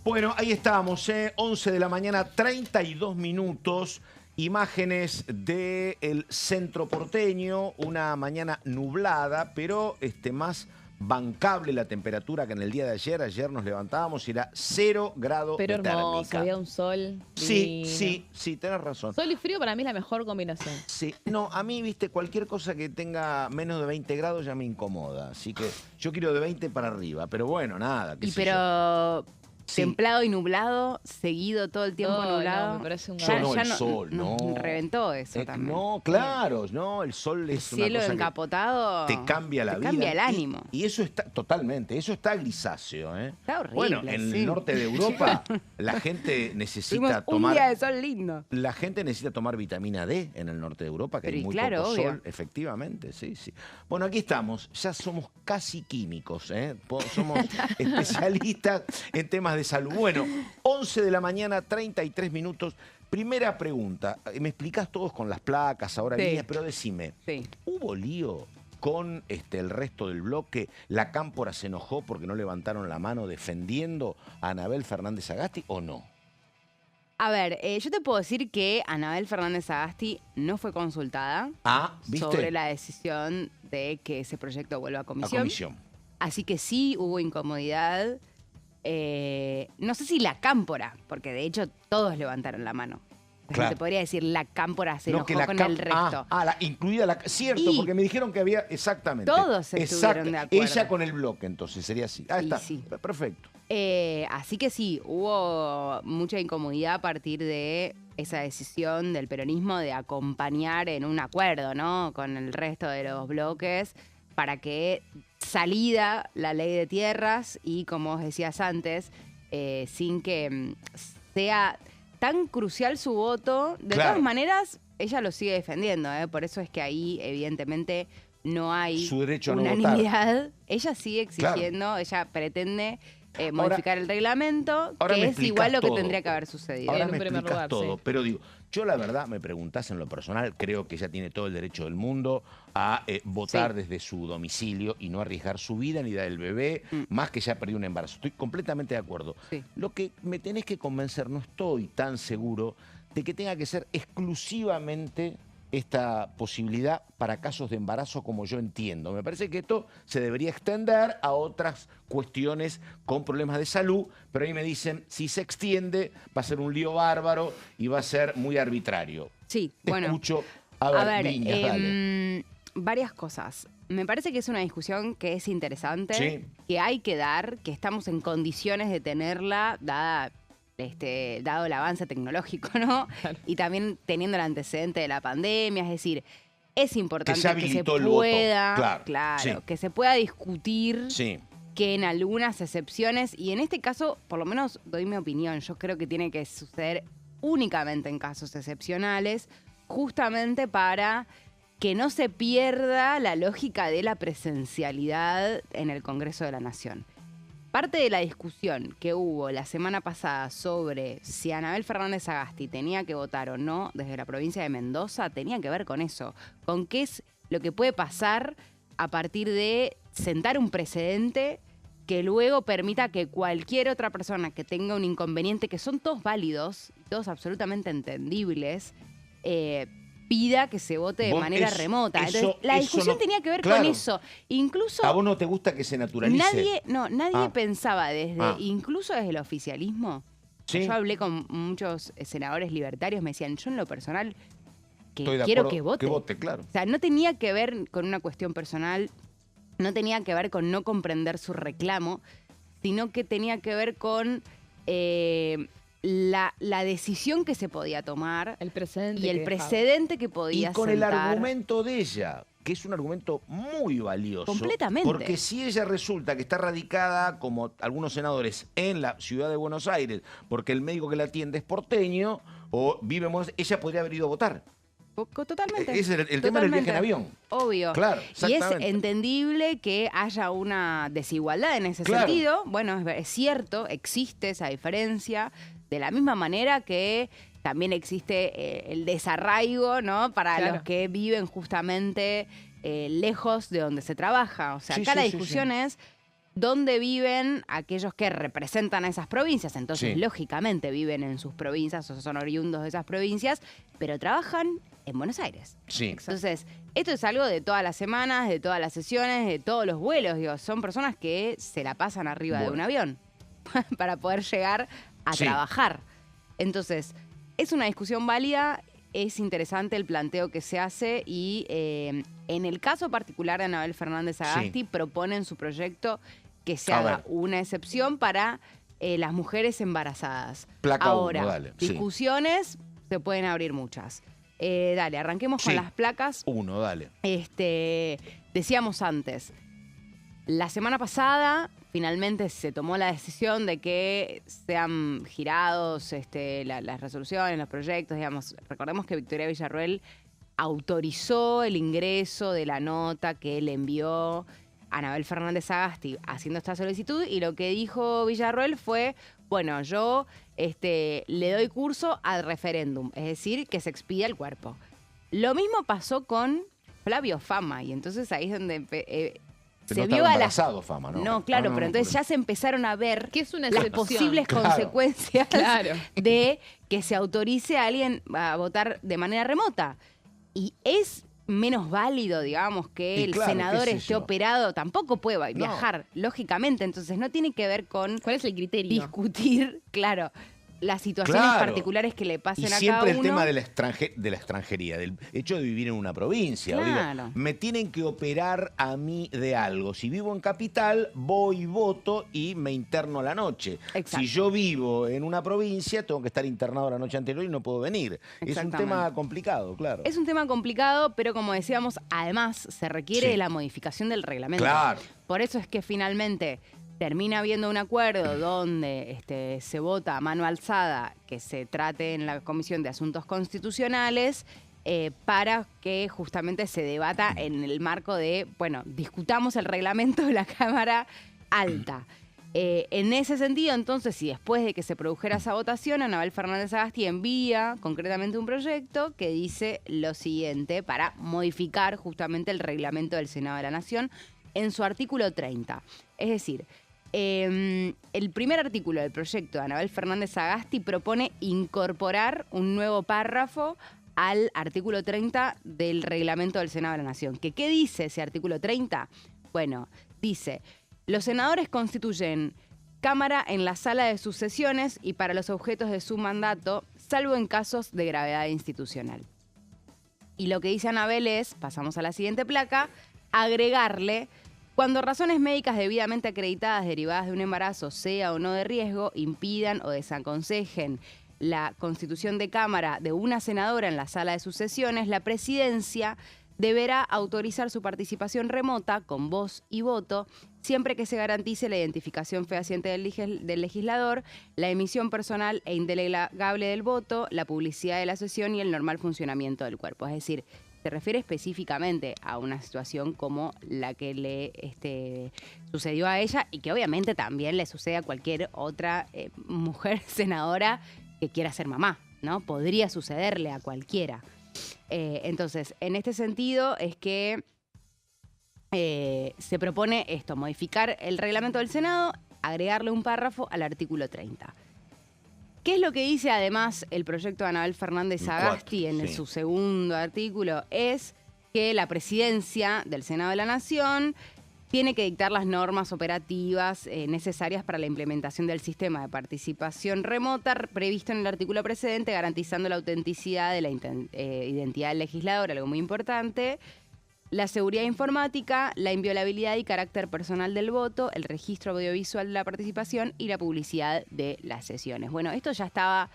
Bueno, ahí estamos, 11 de la mañana, 32 minutos. Imágenes del centro porteño, una mañana nublada, pero más bancable la temperatura que en el día de ayer. Ayer nos levantábamos y era 0 grados de térmica. Pero hermoso, había un sol Sí, tenés razón. Sol y frío para mí es la mejor combinación. Sí, no, a mí, viste, cualquier cosa que tenga menos de 20 grados ya me incomoda. Así que yo quiero de 20 para arriba, pero bueno, nada. Pero templado y nublado, seguido todo el tiempo nublado. No, me parece un Ya no, el sol, no. Reventó eso también. No, claro, no, el sol es una cielo cosa encapotado. que te cambia la vida. Cambia el ánimo. Y eso está, totalmente, eso está grisáceo, ¿eh? Está horrible. Bueno, en el norte de Europa la gente necesita un tomar... día de sol lindo. La gente necesita tomar vitamina D en el norte de Europa, que Pero hay muy claro, poco obvio. sol, efectivamente, sí. Bueno, aquí estamos, ya somos casi químicos, somos especialistas en temas de salud. Bueno, 11 de la mañana, 33 minutos. Primera pregunta, me explicás todos con las placas, ahora líneas, pero decime, ¿hubo lío con el resto del bloque? ¿La Cámpora se enojó porque no levantaron la mano defendiendo a Anabel Fernández Sagasti o no? A ver, yo te puedo decir que Anabel Fernández Sagasti no fue consultada ¿viste? sobre la decisión de que ese proyecto vuelva a comisión. Así que sí hubo incomodidad. No sé si la Cámpora, porque de hecho todos levantaron la mano. Claro. Te podría decir la Cámpora se enojó con el resto. Incluida la... Cierto, porque me dijeron que había... Exactamente. Todos estuvieron de acuerdo. Ella con el bloque, entonces, sería así. Está. Sí. Perfecto. Así que sí, hubo mucha incomodidad a partir de esa decisión del peronismo de acompañar en un acuerdo, ¿no? Con el resto de los bloques para que salida la ley de tierras y, como vos decías antes, sin que sea tan crucial su voto. De todas maneras, ella lo sigue defendiendo, por eso es que ahí, evidentemente, no hay su derecho a no unanimidad. votar. Ella sigue exigiendo, ella pretende modificar el reglamento, que es igual lo que tendría que haber sucedido. Ahora me explicas todo, pero digo, yo la verdad, me preguntás en lo personal, creo que ella tiene todo el derecho del mundo a votar desde su domicilio y no arriesgar su vida ni la del bebé, más que ya perdió un embarazo. Estoy completamente de acuerdo. Lo que me tenés que convencer, no estoy tan seguro de que tenga que ser exclusivamente esta posibilidad para casos de embarazo como yo entiendo. Me parece que esto se debería extender a otras cuestiones con problemas de salud, pero ahí me dicen, si se extiende va a ser un lío bárbaro y va a ser muy arbitrario. Sí, Te bueno. escucho. A ver, Viñas, dale. Varias cosas. Me parece que es una discusión que es interesante, que hay que dar, que estamos en condiciones de tenerla, dado el avance tecnológico, ¿no? Claro. Y también teniendo el antecedente de la pandemia, es decir, es importante que se pueda, que se pueda discutir, que en algunas excepciones, y en este caso, por lo menos doy mi opinión, yo creo que tiene que suceder únicamente en casos excepcionales, justamente para que no se pierda la lógica de la presencialidad en el Congreso de la Nación. Parte de la discusión que hubo la semana pasada sobre si Anabel Fernández Sagasti tenía que votar o no desde la provincia de Mendoza tenía que ver con eso, con qué es lo que puede pasar a partir de sentar un precedente que luego permita que cualquier otra persona que tenga un inconveniente, que son todos válidos, todos absolutamente entendibles, pida que se vote de manera remota. Entonces, la discusión tenía que ver con eso. Incluso ¿a vos no te gusta que se naturalice? Nadie pensaba incluso desde el oficialismo. ¿Sí? Yo hablé con muchos senadores libertarios, me decían, yo en lo personal quiero que vote. Que vote, claro. O sea, no tenía que ver con una cuestión personal, no tenía que ver con no comprender su reclamo, sino que tenía que ver con la decisión que se podía tomar, el precedente y el precedente que podía sentar. Y con sentar. El argumento de ella, que es un argumento muy valioso. Completamente. Porque si ella resulta que está radicada, como algunos senadores, en la ciudad de Buenos Aires, porque el médico que la atiende es porteño, o vive en Buenos Aires, ella podría haber ido a votar. Totalmente. Ese es el tema del viaje en avión. Obvio. Claro, y es entendible que haya una desigualdad en ese sentido. Bueno, es cierto, existe esa diferencia. De la misma manera que también existe el desarraigo, ¿no? Para los que viven justamente lejos de donde se trabaja. O sea, acá la discusión es dónde viven aquellos que representan a esas provincias. Entonces, lógicamente, viven en sus provincias o son oriundos de esas provincias, pero trabajan en Buenos Aires. Sí. Entonces, esto es algo de todas las semanas, de todas las sesiones, de todos los vuelos. Digo, son personas que se la pasan arriba de un avión para poder llegar a trabajar. Entonces, es una discusión válida, es interesante el planteo que se hace y en el caso particular de Anabel Fernández Sagasti propone en su proyecto que se haga una excepción para las mujeres embarazadas. Ahora, discusiones se pueden abrir muchas. Dale, arranquemos con las placas. Dale. Decíamos antes, la semana pasada finalmente se tomó la decisión de que sean girados las resoluciones, los proyectos, digamos. Recordemos que Victoria Villarruel autorizó el ingreso de la nota que le envió Anabel Fernández Sagasti haciendo esta solicitud, y lo que dijo Villarruel fue, bueno, yo le doy curso al referéndum, es decir, que se expida el cuerpo. Lo mismo pasó con Flavio Fama, y entonces ahí es donde se vio a las... Fama, ¿no? No, claro, pero entonces ya se empezaron a ver que es una las posibles consecuencias de que se autorice a alguien a votar de manera remota. Y es menos válido, digamos, que el senador esté operado, tampoco puede viajar, lógicamente. Entonces no tiene que ver con... ¿Cuál es el criterio? Discutir, las situaciones particulares que le pasen a cada uno. Y siempre el tema de la extranjería, del hecho de vivir en una provincia. Digo, me tienen que operar a mí de algo. Si vivo en capital, voy, voto y me interno a la noche. Exacto. Si yo vivo en una provincia, tengo que estar internado la noche anterior y no puedo venir. Es un tema complicado, claro. Es un tema complicado, pero como decíamos, además se requiere de la modificación del reglamento. Claro. Por eso es que finalmente termina habiendo un acuerdo donde se vota a mano alzada que se trate en la Comisión de Asuntos Constitucionales para que justamente se debata en el marco de, discutamos el reglamento de la Cámara Alta. En ese sentido, entonces, si después de que se produjera esa votación, Anabel Fernández Sagasti envía concretamente un proyecto que dice lo siguiente para modificar justamente el reglamento del Senado de la Nación en su artículo 30. Es decir, el primer artículo del proyecto de Anabel Fernández Sagasti propone incorporar un nuevo párrafo al artículo 30 del reglamento del Senado de la Nación. ¿Qué dice ese artículo 30? Bueno, dice, los senadores constituyen Cámara en la sala de sus sesiones y para los objetos de su mandato, salvo en casos de gravedad institucional. Y lo que dice Anabel es, pasamos a la siguiente placa, agregarle, cuando razones médicas debidamente acreditadas derivadas de un embarazo, sea o no de riesgo, impidan o desaconsejen la constitución de Cámara de una senadora en la sala de sus sesiones, la presidencia deberá autorizar su participación remota con voz y voto, siempre que se garantice la identificación fehaciente del legislador, la emisión personal e indelegable del voto, la publicidad de la sesión y el normal funcionamiento del cuerpo. Es decir, se refiere específicamente a una situación como la que le sucedió a ella y que obviamente también le sucede a cualquier otra mujer senadora que quiera ser mamá, ¿no? Podría sucederle a cualquiera. Entonces, en este sentido es que se propone esto, modificar el reglamento del Senado, agregarle un párrafo al artículo 30. ¿Qué es lo que dice además el proyecto de Anabel Fernández Sagasti en su segundo artículo? Es que la presidencia del Senado de la Nación tiene que dictar las normas operativas necesarias para la implementación del sistema de participación remota previsto en el artículo precedente, garantizando la autenticidad de la identidad del legislador, algo muy importante, la seguridad informática, la inviolabilidad y carácter personal del voto, el registro audiovisual de la participación y la publicidad de las sesiones. Bueno, esto ya estaba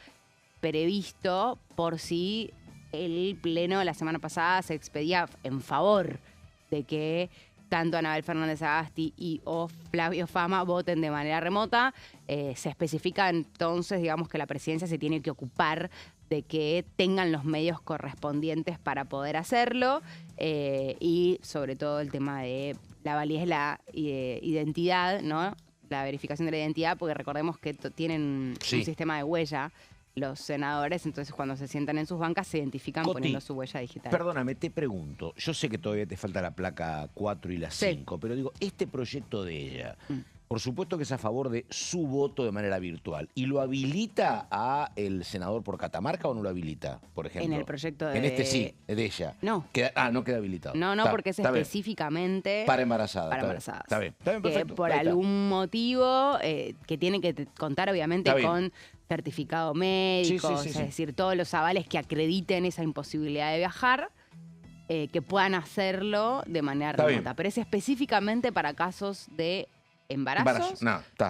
previsto por si el Pleno la semana pasada se expedía en favor de que tanto Anabel Fernández Sagasti y o Flavio Fama voten de manera remota. Se especifica entonces, digamos, que la presidencia se tiene que ocupar de que tengan los medios correspondientes para poder hacerlo y sobre todo el tema de la validez de la identidad, ¿no? La verificación de la identidad, porque recordemos que tienen un sistema de huella los senadores, entonces cuando se sientan en sus bancas se identifican Coti, poniendo su huella digital. Perdóname, te pregunto, yo sé que todavía te falta la placa 4 y la 5, pero digo, este proyecto de ella, por supuesto que es a favor de su voto de manera virtual, ¿y lo habilita a el senador por Catamarca o no lo habilita, por ejemplo? En el proyecto de... En este sí, de ella. No. No queda habilitado. No, porque es específicamente... Para embarazadas. Para embarazadas. Está bien, perfecto. Por algún motivo que tiene que contar obviamente con certificado médico, es decir, todos los avales que acrediten esa imposibilidad de viajar, que puedan hacerlo de manera remota. Pero es específicamente para casos de embarazos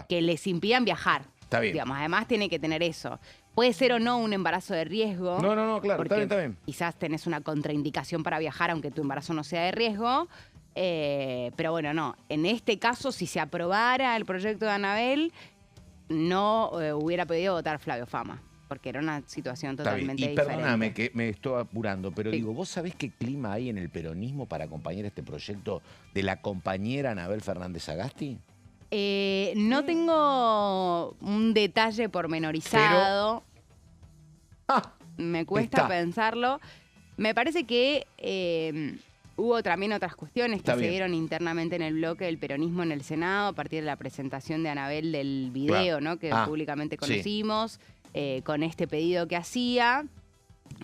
que les impidan viajar. Está bien. Digamos, además tiene que tener eso. Puede ser o no un embarazo de riesgo. No, claro, está bien. Quizás tenés una contraindicación para viajar aunque tu embarazo no sea de riesgo. Pero bueno, no. En este caso, si se aprobara el proyecto de Anabel, no hubiera podido votar Flavio Fama, porque era una situación totalmente diferente. Perdóname que me estoy apurando, pero digo, ¿vos sabés qué clima hay en el peronismo para acompañar este proyecto de la compañera Anabel Fernández Sagasti? No tengo un detalle pormenorizado. Me cuesta pensarlo. Me parece que hubo también otras cuestiones que se dieron internamente en el bloque del peronismo en el Senado a partir de la presentación de Anabel del video, ¿no? Que públicamente conocimos, con este pedido que hacía.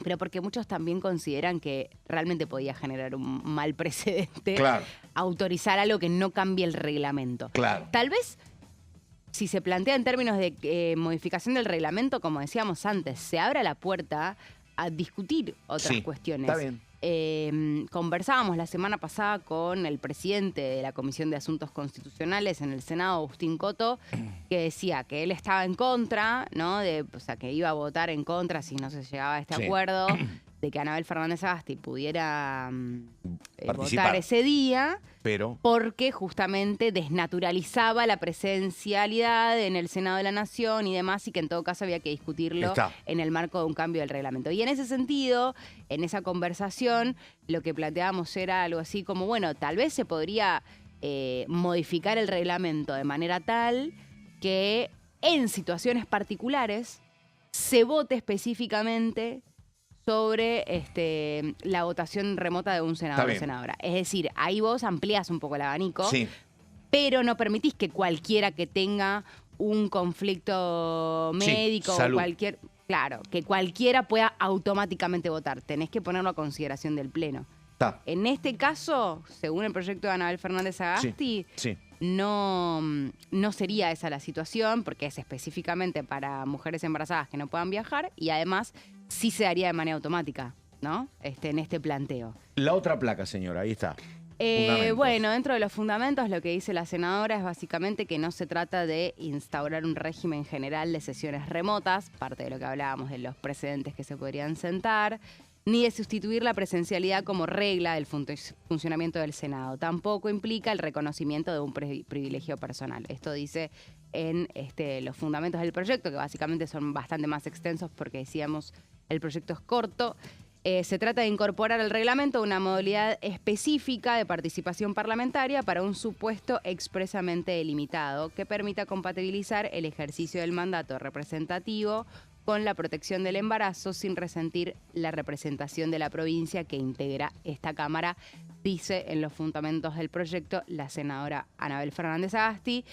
Pero porque muchos también consideran que realmente podía generar un mal precedente autorizar algo que no cambie el reglamento. Tal vez, si se plantea en términos de modificación del reglamento, como decíamos antes, se abra la puerta a discutir otras cuestiones. Está bien. Conversábamos la semana pasada con el presidente de la Comisión de Asuntos Constitucionales en el Senado, Agustín Coto, que decía que él estaba en contra, ¿no? O sea, que iba a votar en contra si no se llegaba a este acuerdo, de que Anabel Fernández Sagasti pudiera votar ese día, porque justamente desnaturalizaba la presencialidad en el Senado de la Nación y demás, y que en todo caso había que discutirlo en el marco de un cambio del reglamento. Y en ese sentido, en esa conversación, lo que planteábamos era algo así como, bueno, tal vez se podría modificar el reglamento de manera tal que en situaciones particulares se vote específicamente sobre la votación remota de un senador o senadora. Es decir, ahí vos amplías un poco el abanico, pero no permitís que cualquiera que tenga un conflicto médico o cualquier... Claro, que cualquiera pueda automáticamente votar. Tenés que ponerlo a consideración del Pleno. Está. En este caso, según el proyecto de Anabel Fernández Agasti, Sí. no sería esa la situación, porque es específicamente para mujeres embarazadas que no puedan viajar y además sí se haría de manera automática, ¿no? En este planteo. La otra placa, señora, ahí está. Fundamentos. Bueno, dentro de los fundamentos lo que dice la senadora es básicamente que no se trata de instaurar un régimen general de sesiones remotas, parte de lo que hablábamos de los precedentes que se podrían sentar, ni de sustituir la presencialidad como regla del funcionamiento del Senado. Tampoco implica el reconocimiento de un privilegio personal. Esto dice en los fundamentos del proyecto, que básicamente son bastante más extensos porque decíamos el proyecto es corto. Se trata de incorporar al reglamento una modalidad específica de participación parlamentaria para un supuesto expresamente delimitado que permita compatibilizar el ejercicio del mandato representativo con la protección del embarazo sin resentir la representación de la provincia que integra esta Cámara, dice en los fundamentos del proyecto la senadora Anabel Fernández Agasti.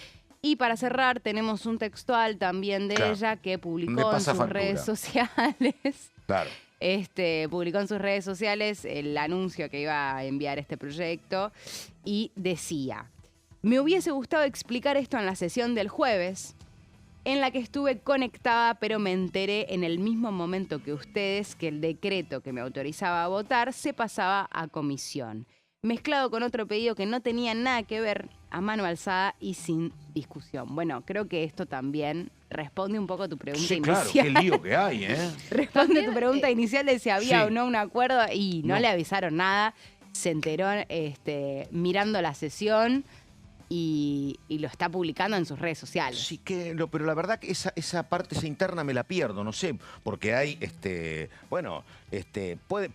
Y para cerrar, tenemos un textual también de ella que publicó en sus redes sociales. Claro. Publicó en sus redes sociales el anuncio que iba a enviar este proyecto y decía: me hubiese gustado explicar esto en la sesión del jueves, en la que estuve conectada, pero me enteré en el mismo momento que ustedes que el decreto que me autorizaba a votar se pasaba a comisión, mezclado con otro pedido que no tenía nada que ver, a mano alzada y sin discusión. Bueno, creo que esto también responde un poco a tu pregunta inicial. Claro, qué lío que hay, ¿eh? Responde a tu pregunta inicial de si había sí. o no un acuerdo y no le avisaron nada. Se enteró mirando la sesión y lo está publicando en sus redes sociales. Sí, pero la verdad que esa parte, esa interna me la pierdo, no sé, porque hay,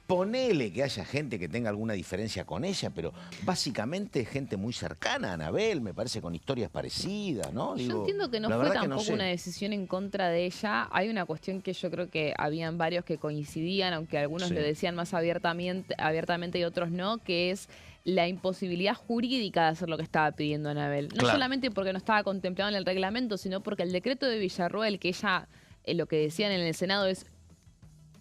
ponele que haya gente que tenga alguna diferencia con ella, pero básicamente gente muy cercana a Anabel, me parece, con historias parecidas, ¿no? Yo entiendo que no fue tampoco una decisión en contra de ella. Hay una cuestión que yo creo que habían varios que coincidían, aunque algunos lo decían más abiertamente y otros no, que es la imposibilidad jurídica de hacer lo que estaba pidiendo Anabel. No solamente porque no estaba contemplado en el reglamento, sino porque el decreto de Villarroel, que ella, lo que decían en el Senado es...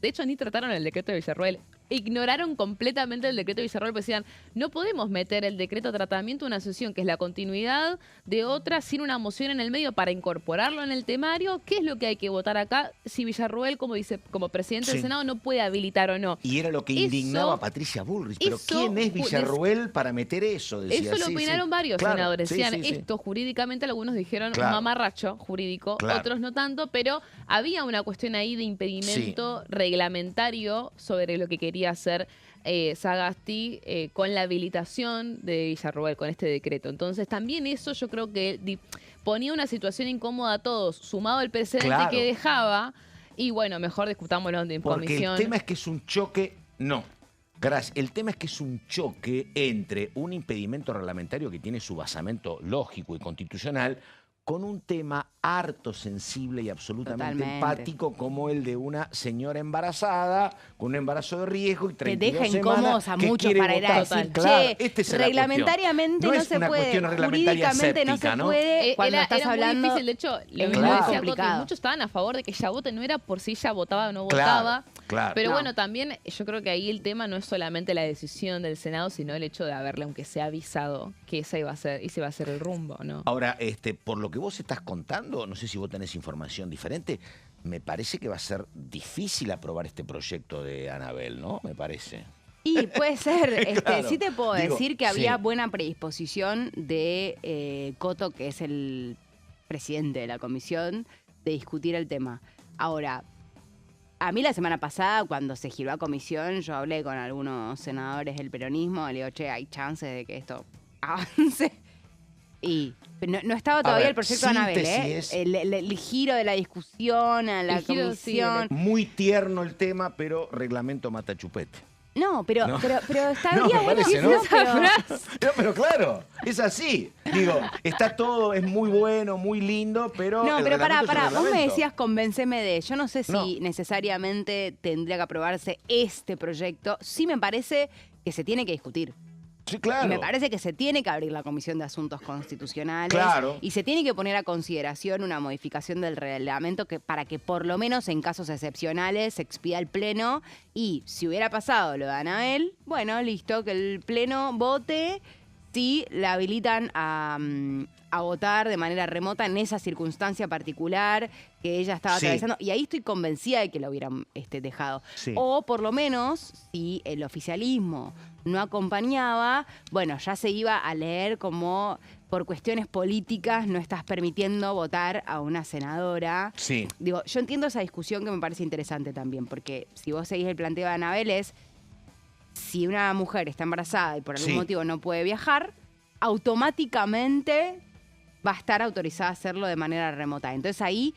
De hecho, ni trataron el decreto de Villarroel. Ignoraron completamente el decreto de Villarroel, porque decían, no podemos meter el decreto de tratamiento de una sesión, que es la continuidad de otra, sin una moción en el medio para incorporarlo en el temario. ¿Qué es lo que hay que votar acá? Si Villarroel, como presidente del Senado, no puede habilitar o no. Y era lo que indignaba a Patricia Bullrich. Pero ¿quién es Villarroel para meter eso? Decía, eso lo opinaron varios senadores. Decían, esto jurídicamente, algunos dijeron mamarracho jurídico, otros no tanto, pero había una cuestión ahí de impedimento reglamentario sobre lo que quería hacer Sagasti con la habilitación de Villarroel, con este decreto. Entonces también eso yo creo que ponía una situación incómoda a todos, sumado al precedente que dejaba, y bueno, mejor discutámoslo en comisión. Porque el tema es que es un choque, gracias. El tema es que es un choque entre un impedimento reglamentario que tiene su basamento lógico y constitucional con un tema harto sensible y absolutamente empático como el de una señora embarazada con un embarazo de riesgo y 32 que deja incómodos a muchos para ir a decir, reglamentariamente no se puede, jurídicamente no se puede, cuando estás hablando... Muy difícil, de hecho, lo decía Coti, muchos estaban a favor de que ella vote, no era por si ella votaba o no votaba, pero bueno, también yo creo que ahí el tema no es solamente la decisión del Senado, sino el hecho de haberle, aunque sea avisado, que ese iba a ser el rumbo, ¿no? Ahora, por lo que vos estás contando, no sé si vos tenés información diferente, me parece que va a ser difícil aprobar este proyecto de Anabel, ¿no? Me parece. Y puede ser. Sí te puedo decir que había buena predisposición de Coto, que es el presidente de la comisión, de discutir el tema. Ahora, a mí la semana pasada, cuando se giró a comisión, yo hablé con algunos senadores del peronismo, le digo, che, hay chances de que esto avance. Y no estaba todavía el proyecto de Anabel, el giro de la discusión a la comisión. Muy tierno el tema, pero reglamento mata chupete. No, pero estaría bueno decir esa frase. Pero claro, es así. Digo, está todo, es muy bueno, muy lindo, pero... No, pero pará, vos me decías convenceme de... Yo no sé si necesariamente tendría que aprobarse este proyecto. Sí me parece que se tiene que discutir. Sí, claro. Y me parece que se tiene que abrir la Comisión de Asuntos Constitucionales. Claro. Y se tiene que poner a consideración una modificación del reglamento para que por lo menos en casos excepcionales se expida el Pleno. Y si hubiera pasado lo de Anabel, bueno, listo, que el Pleno vote si la habilitan a votar de manera remota en esa circunstancia particular que ella estaba atravesando. Y ahí estoy convencida de que lo hubieran dejado. Sí. O por lo menos, si el oficialismo no acompañaba, bueno, ya se iba a leer como por cuestiones políticas no estás permitiendo votar a una senadora. Sí. Digo, yo entiendo esa discusión que me parece interesante también, porque si vos seguís el planteo de Anabel es, si una mujer está embarazada y por algún motivo no puede viajar, automáticamente va a estar autorizada a hacerlo de manera remota. Entonces ahí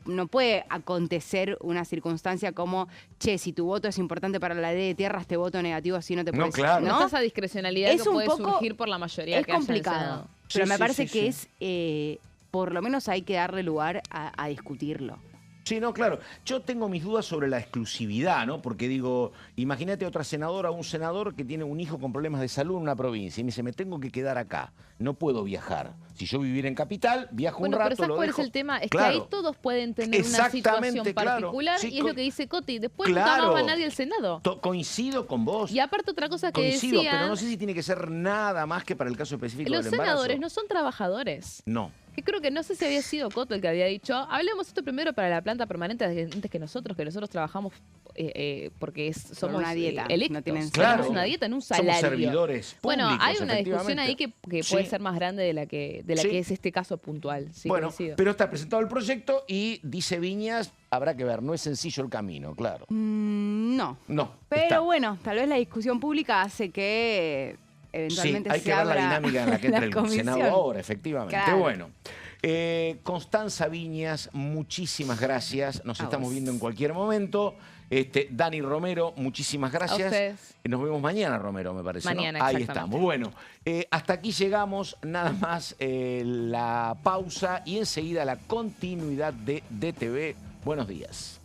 no puede acontecer una circunstancia como, che, si tu voto es importante para la ley de tierras, te voto negativo, así no te puedes... Claro. No está esa discrecionalidad Es que un puede poco- surgir por la mayoría Es que haya en el complicado, Senado. pero Sí, me sí, parece sí, que sí. es, por lo menos hay que darle lugar a discutirlo. Sí, no, claro. Yo tengo mis dudas sobre la exclusividad, ¿no? Porque digo, imagínate otra senadora o un senador que tiene un hijo con problemas de salud en una provincia y me dice, me tengo que quedar acá, no puedo viajar. Si yo viviera en capital, viajo Bueno, un rato, pero ¿sabes lo cuál dejo. es el tema? Es Claro. que ahí todos pueden tener una Exactamente, situación claro. particular Sí, y es lo que dice Coti. Después claro. nunca más va nadie al Senado. Coincido con vos. Y aparte otra cosa que Coincido, decía, pero no sé si tiene que ser nada más que para el caso específico los del embarazo. senadores no son trabajadores. No. Que creo que no sé si había sido Coto el que había dicho, hablemos esto primero para la planta permanente antes que nosotros trabajamos porque somos una dieta, electos. no tienen Claro. Tenemos una dieta en un salario. Somos servidores Bueno, públicos, hay una discusión ahí que puede Sí. ser más grande de la que Sí. es este caso puntual. Sí, Bueno, coincido. pero está presentado el proyecto y dice Viñas, habrá que ver, no es sencillo el camino, claro. No. No. Pero está. bueno, tal vez la discusión pública hace que eventualmente hay se que ver la abra dinámica en la que entra el comisión. Senado ahora, efectivamente. Claro. Bueno. Constanza Viñas, muchísimas gracias. Nos A estamos vos. viendo en cualquier momento. Dani Romero, muchísimas gracias. A ustedes. Nos vemos mañana, Romero, me parece. ¿no? Mañana, Ahí exactamente. estamos. Bueno, hasta aquí llegamos. Nada más la pausa y enseguida la continuidad de DTV. Buenos días.